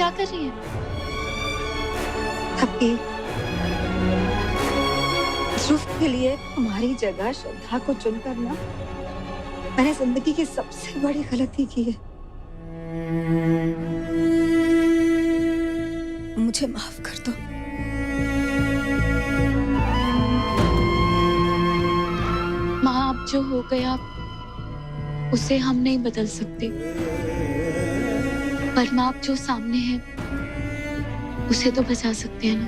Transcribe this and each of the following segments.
क्या कर रही हैं? आपकी ध्रुव के लिए तुम्हारी जगह श्रद्धा को चुनकर ना मैंने जिंदगी की सबसे बड़ी गलती की है। मुझे माफ कर दो। माँ, अब जो हो गया उसे हम नहीं बदल सकते, पर माँ अब जो सामने है उसे तो बचा सकते हैं ना।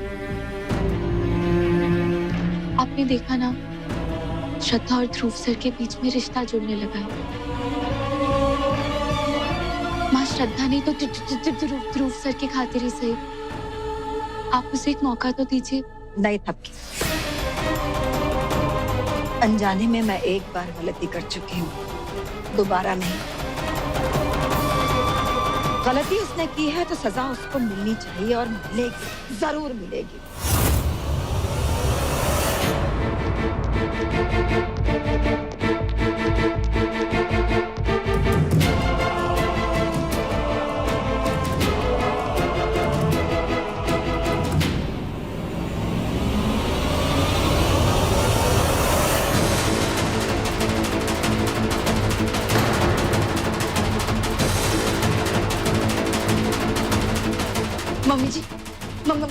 आपने देखा ना, श्रद्धा और ध्रुव सर के बीच में रिश्ता जुड़ने लगा है। माँ, श्रद्धा नहीं तो ध्रुव सर के खातिर ही सही, आप उसे एक मौका तो दीजिए। नहीं थपकी, अनजाने में मैं एक बार गलती कर चुकी हूँ, दोबारा नहीं। गलती उसने की है तो सजा उसको मिलनी चाहिए और मिलेगी, जरूर मिलेगी।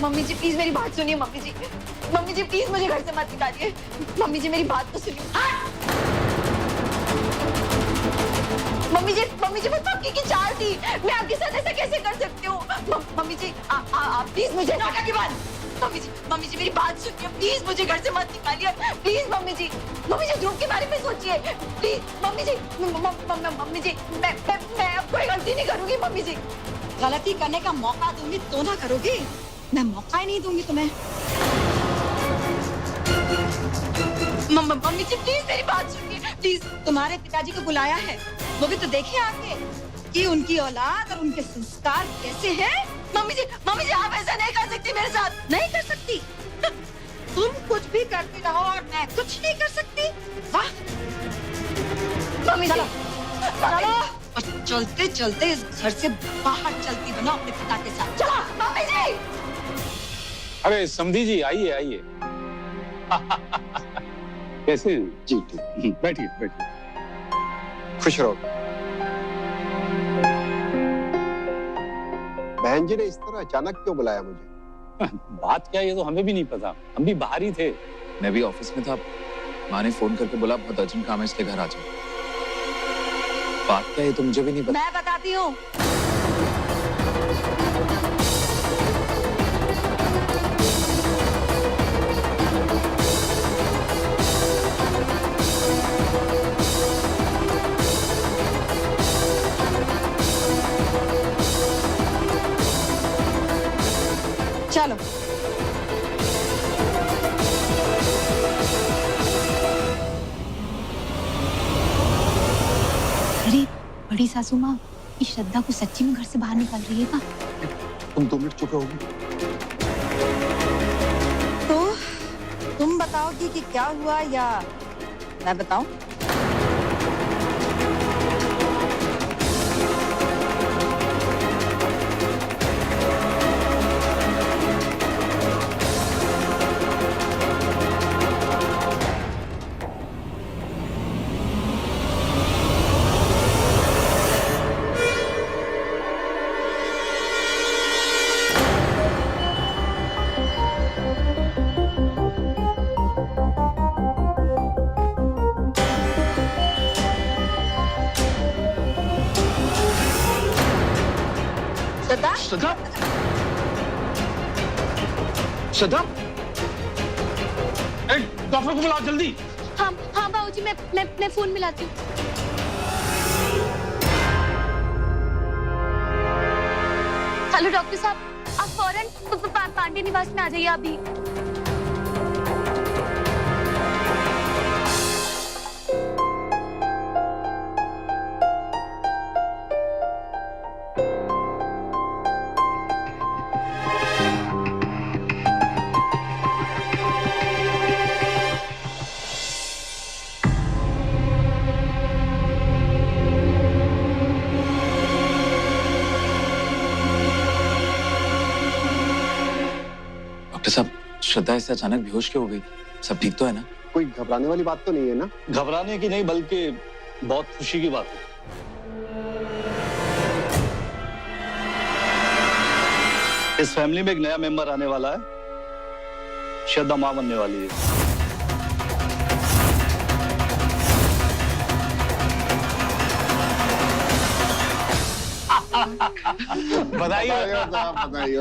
मम्मी जी प्लीज मेरी बात सुनिए। मम्मी जी प्लीज मुझे घर से मत निकालिए। मम्मी जी मेरी बात तो सुनिए। मम्मी जी वो थपकी की चाल थी, मैं आपके साथ ऐसा कैसे कर सकती हूँ? मम्मी जी आप प्लीज मुझे नाटक की बात। मम्मी जी मेरी बात सुनिए, प्लीज मुझे घर से मत निकालिए। प्लीज मम्मी जी ध्रुव के बारे में सोचिए प्लीज। मम्मी जी मैं अब कोई गलती नहीं करूंगी। मम्मी जी गलती करने का मौका दूंगी तो ना करोगी? मैं मौका ही नहीं दूंगी तुम्हें। मम्मी जी प्लीज मेरी बात सुनिए प्लीज। तुम्हारे पिताजी को बुलाया है, वो भी तो देखे आके कि उनकी औलाद और उनके संस्कार कैसे हैं। मम्मी जी आप ऐसा नहीं कर सकती मेरे साथ। नहीं कर सकती? तुम कुछ भी करती रहो और मैं कुछ नहीं कर सकती? वाह! मम्मी चलो, चलो और चलते चलते इस घर से बाहर चलती बनो अपने पिता के साथ। चलो मम्मी जी। अरे समधी जी आइए आइए। कैसे हैं? जी ठीक, बैठिए बैठिए। खुश रहो। बहन जी ने इस तरह अचानक क्यों बुलाया मुझे? बात क्या है ये तो हमें भी नहीं पता, हम भी बाहर ही थे। मैं भी ऑफिस में था, माँ ने फोन करके बोला बहुत अर्जेंट काम है इसलिए घर आ जाओ। बात क्या है ये तो मुझे भी नहीं पता। मैं बताती हूँ। चलो अरे बड़ी सासू माँ, इस श्रद्धा को सच्ची में घर से बाहर निकाल रही है क्या? तुम 2 मिनट चुप रहोगी? तो तुम बताओगी कि क्या हुआ या मैं बताऊं? श्रद्धा? श्रद्धा? डॉक्टर को बुलाओ जल्दी। हाँ बाबूजी, मैं फोन मिलाती हूँ। हेलो डॉक्टर साहब, आप फौरन पांडे निवास में आ जाइए अभी। डॉक्टर साहब, श्रद्धा इससे अचानक बेहोश क्यों हो गई? सब ठीक तो है ना? कोई घबराने वाली बात तो नहीं है ना? घबराने की नहीं बल्कि बहुत खुशी की बात है। इस फैमिली में एक नया मेंबर आने वाला है। श्रद्धा मां बनने वाली है। बधाई हो। बताइए साहब, बताइए।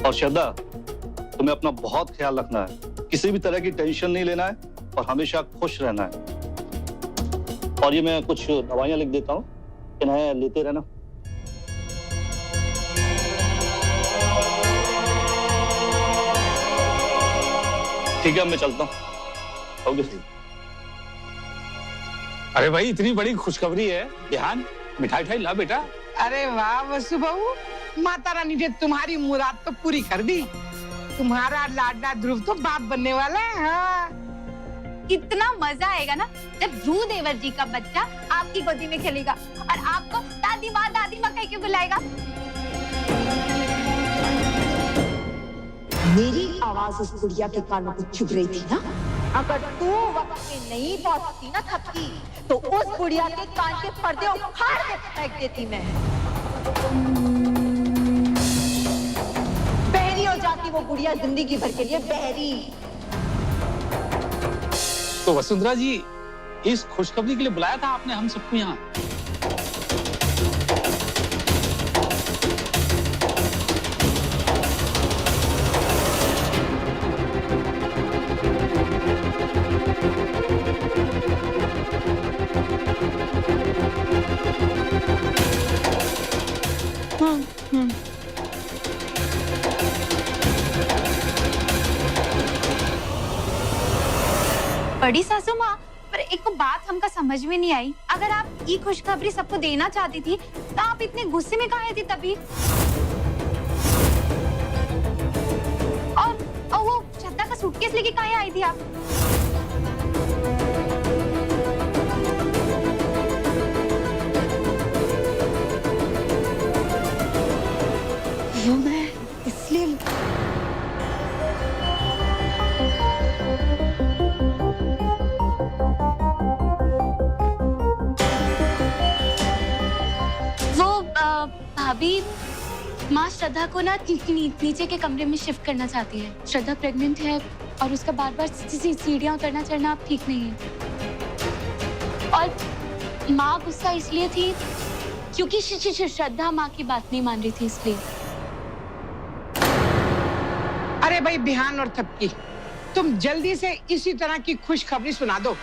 और श्रद्धा, तुम्हें अपना बहुत ख्याल रखना है। किसी भी तरह की टेंशन नहीं लेना है और हमेशा खुश रहना है। और ये मैं कुछ दवाइयां लिख देता हूँ, इन्हें लेते रहना। ठीक है, मैं चलता हूँ। ओके सही। अरे भाई, इतनी बड़ी खुशखबरी है। ध्यान, मिठाई ठाई ला बेटा। अरे वाह वसु बहू, माता रानी ने तुम्हारी मुराद तो पूरी कर दी। तुम्हारा लाडला ध्रुव तो बाप बनने वाला है। हाँ। कितना मजा आएगा ना जब ध्रुव देवर जी का बच्चा आपकी गोदी में खेलेगा और आपको दादी माँ कह के बुलाएगा। मेरी आवाज उस गुड़िया के कानों को चुभ रही थी ना। अगर तू वक्त पे नहीं पहुंचती ना थपकी, तो उस गुड़िया के कान के पर्दे उखाड़ के फेंक देती मैं। बहरी हो जाती वो गुड़िया जिंदगी भर के लिए, बहरी। तो वसुंधरा जी, इस खुशखबरी के लिए बुलाया था आपने हम सबको यहाँ? बड़ी सासू माँ, पर एक बात हमका समझ में नहीं आई। अगर आप ये खुशखबरी सबको देना चाहती थी तो आप इतने गुस्से में काहे थी तभी? और वो श्रद्धा का सूटकेस लेके काहे आई थी आप? वो मैं इसलिए भाभी, माँ श्रद्धा को ना नीचे के कमरे में शिफ्ट करना चाहती है। श्रद्धा प्रेग्नेंट है और उसका बार-बार सीढ़ियां उतरना चढ़ना अब ठीक नहीं है। और माँ गुस्सा इसलिए थी क्योंकि श्रद्धा माँ की बात नहीं मान रही थी, इसलिए। अरे भाई बिहान और थपकी, तुम जल्दी से इसी तरह की खुशखबरी सुना दो।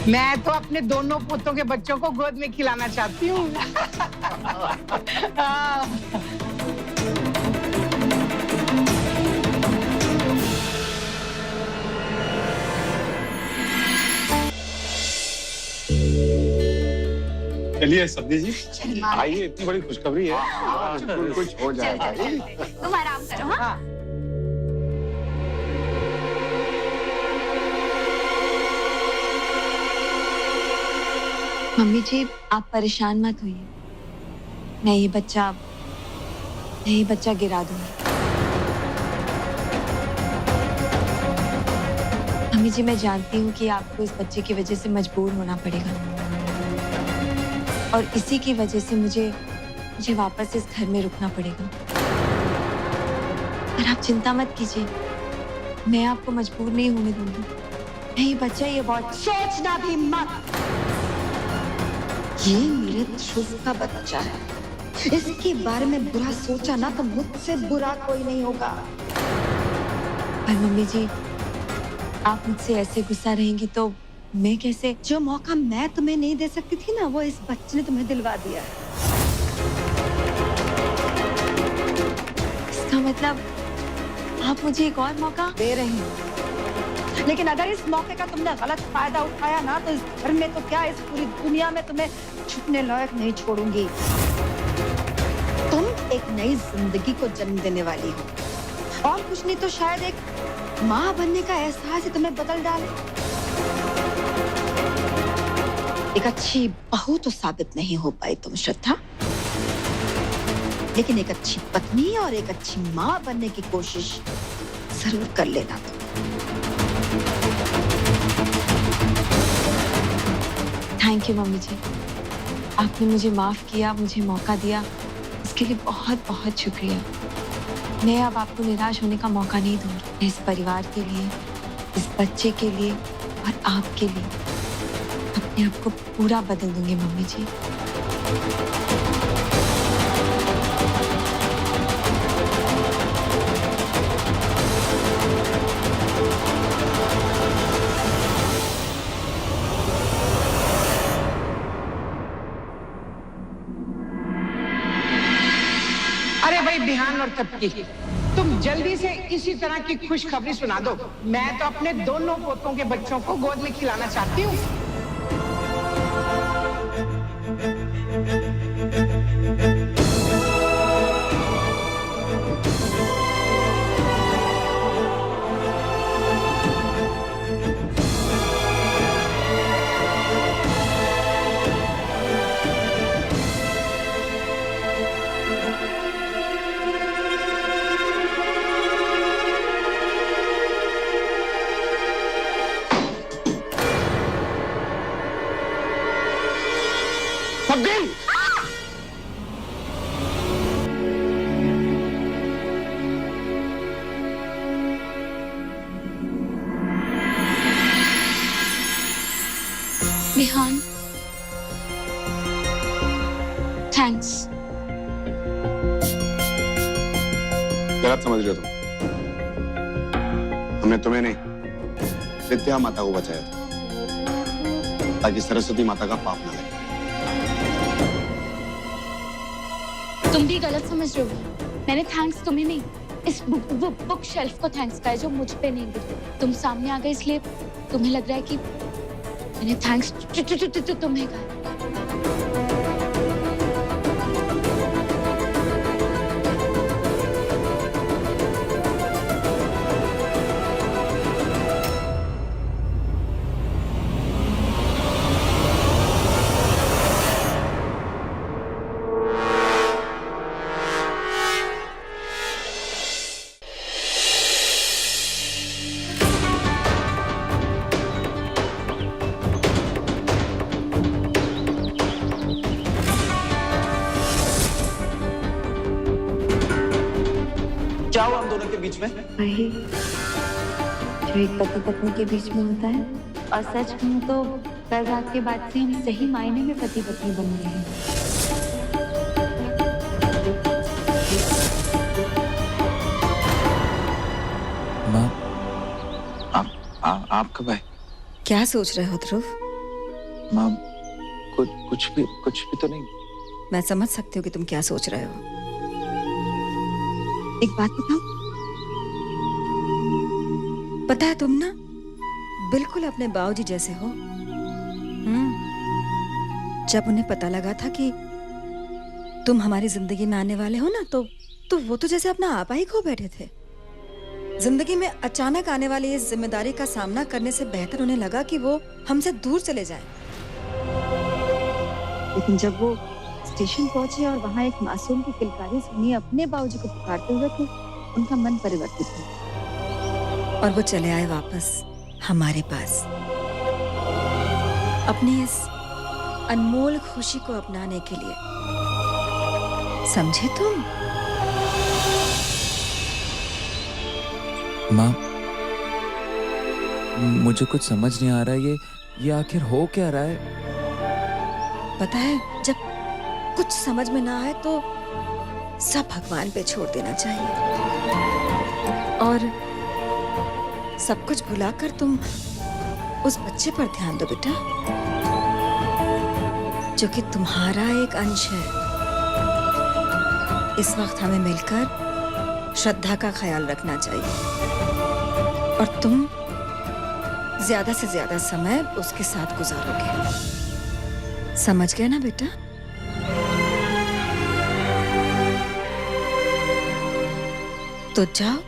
मैं तो अपने दोनों पोतों के बच्चों को गोद में खिलाना चाहती हूँ। चलिए सब्जी जी, आइए, इतनी बड़ी खुशखबरी है। कुछ हो जाएगा। तुम आराम करो। हाँ, हाँ। मम्मी जी, आप परेशान मत होइए। मैं ये बच्चा गिरा दूंगी। मम्मी जी, मैं जानती हूँ कि आपको इस बच्चे की वजह से मजबूर होना पड़ेगा और इसी की वजह से मुझे वापस इस घर में रुकना पड़ेगा। पर आप चिंता मत कीजिए, मैं आपको मजबूर नहीं होने दूंगी। मैं ये बच्चा, ये बहुत सोचना भी मत। ये मेरे ध्रुव का बच्चा है। इसके बारे में बुरा सोचा ना तो मुझसे बुरा कोई नहीं होगा। पर मम्मी जी, आप मुझसे ऐसे गुस्सा रहेंगी तो मैं कैसे? जो मौका मैं तुम्हें नहीं दे सकती थी ना, वो इस बच्चे ने तुम्हें दिलवा दिया। इसका मतलब आप मुझे एक और मौका दे रही हूँ, लेकिन अगर इस मौके का तुमने गलत फायदा उठाया ना, तो इस घर में तो क्या, इस पूरी दुनिया में तुम्हें छुपने लायक नहीं छोड़ूंगी। तुम एक नई जिंदगी को जन्म देने वाली हो और कुछ नहीं तो शायद एक माँ बनने का एहसास ही तुम्हें बदल डाले। एक अच्छी बहू तो साबित नहीं हो पाई तुम श्रद्धा, लेकिन एक अच्छी पत्नी और एक अच्छी माँ बनने की कोशिश जरूर कर लेना तुम। थैंक यू मम्मी जी, आपने मुझे माफ किया, मुझे मौका दिया, इसके लिए बहुत बहुत शुक्रिया। मैं अब आपको निराश होने का मौका नहीं दूंगी। मैं इस परिवार के लिए, इस बच्चे के लिए और आपके लिए अपने आप को पूरा बदल दूंगी मम्मी जी। अरे भाई बिहान और तपकी, तुम जल्दी से इसी तरह की खुशखबरी सुना दो। मैं तो अपने दोनों पोतों के बच्चों को गोद में खिलाना चाहती हूँ। विहान, थैंक्स। गलत समझ रहे हो तुम। हमने तुम्हें नहीं, विद्या माता को बचाया था, ताकि सरस्वती माता का पाप न लगे। तुम भी गलत समझ रहे हो। मैंने थैंक्स तुम्हें नहीं, इस बुक शेल्फ को थैंक्स कहा है जो मुझ पे नहीं गिरी। तुम सामने आ गए इसलिए तुम्हें लग रहा है कि मैंने थैंक्स तुम्हें कहा। क्या हुआ हम दोनों के बीच में? वही जो एक पति पत्नी के बीच में होता है। और सच कहूं तो कल रात के बाद से हम सही मायने में पति पत्नी बन गए हैं। माँ, आप कब आए? क्या सोच रहे हो ध्रुव? माँ, कुछ भी तो नहीं। मैं समझ सकती हूँ कि तुम क्या सोच रहे हो। एक बात बताओ, पता है तुम ना बिल्कुल अपने बाबूजी जैसे हो। जब उन्हें पता लगा था कि तुम हमारी जिंदगी में आने वाले हो ना, तो वो तो जैसे अपना आपा ही खो बैठे थे। जिंदगी में अचानक आने वाली इस जिम्मेदारी का सामना करने से बेहतर उन्हें लगा कि वो हमसे दूर चले जाएं। लेकिन जब वो स्टेशन पहुंचे और वहां एक मासूम की किलकारी सुनी अपने बाबूजी को पुकारते हुए, तो उनका मन परिवर्तित हुआ और वो चले आए वापस हमारे पास, अपनी इस अनमोल खुशी को अपनाने के लिए। समझे तुम? माँ, मुझे कुछ समझ नहीं आ रहा है, ये आखिर हो क्या रहा है? पता है, जब कुछ समझ में ना आए तो सब भगवान पे छोड़ देना चाहिए और सब कुछ भुलाकर तुम उस बच्चे पर ध्यान दो बेटा, जो कि तुम्हारा एक अंश है। इस वक्त हमें मिलकर श्रद्धा का ख्याल रखना चाहिए और तुम ज्यादा से ज्यादा समय उसके साथ गुजारोगे। समझ गए ना बेटा? तो जाओ।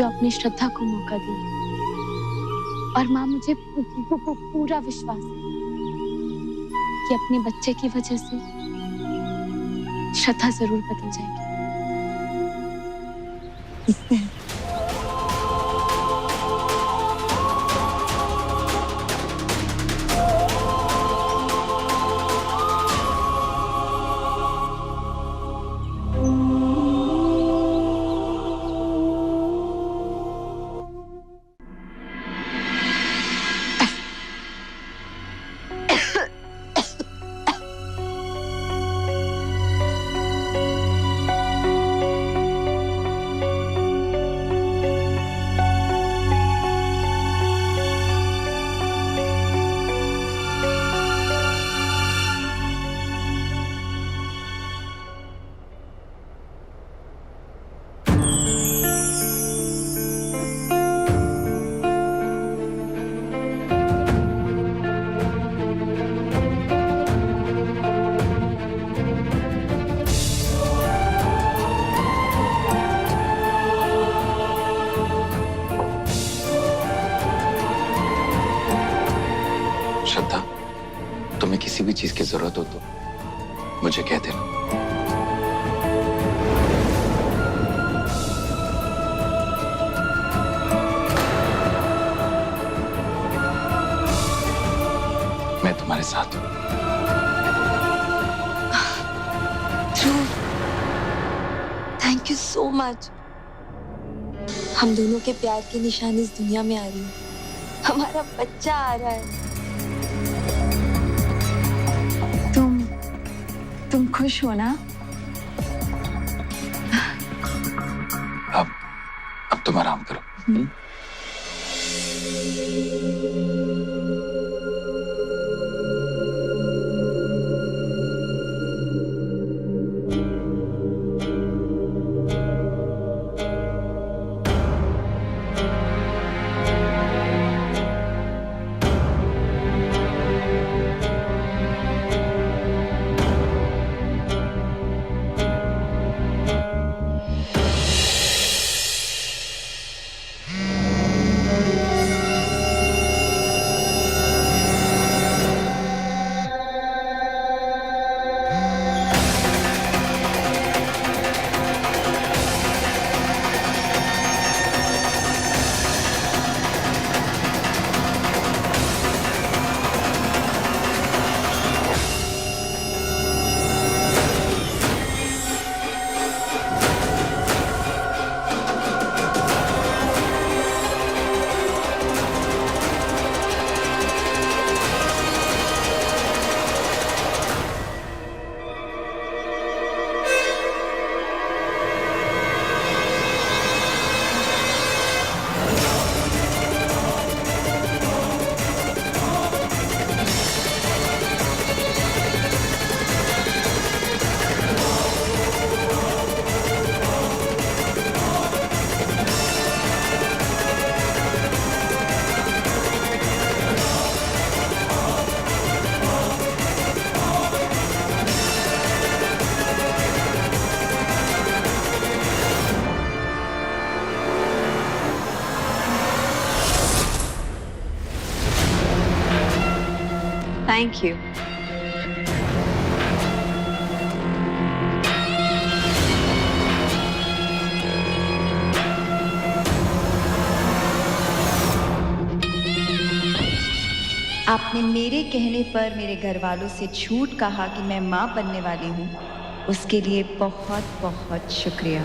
जो अपनी श्रद्धा को मौका दिया। और माँ, मुझे पूरा विश्वास है कि अपने बच्चे की वजह से श्रद्धा जरूर बदल जाएगी। श्रद्धा, तुम्हें किसी भी चीज की जरूरत हो तो मुझे कह देना। मैं तुम्हारे साथ हूं। ध्रुव, थैंक यू सो मच। हम दोनों के प्यार की निशानी इस दुनिया में आ रही है। हमारा बच्चा आ रहा है। तुम खुश हो ना? अब तुम आराम करो। Thank you. आपने मेरे कहने पर मेरे घर वालों से झूठ कहा कि मैं माँ बनने वाली हूँ, उसके लिए बहुत बहुत शुक्रिया।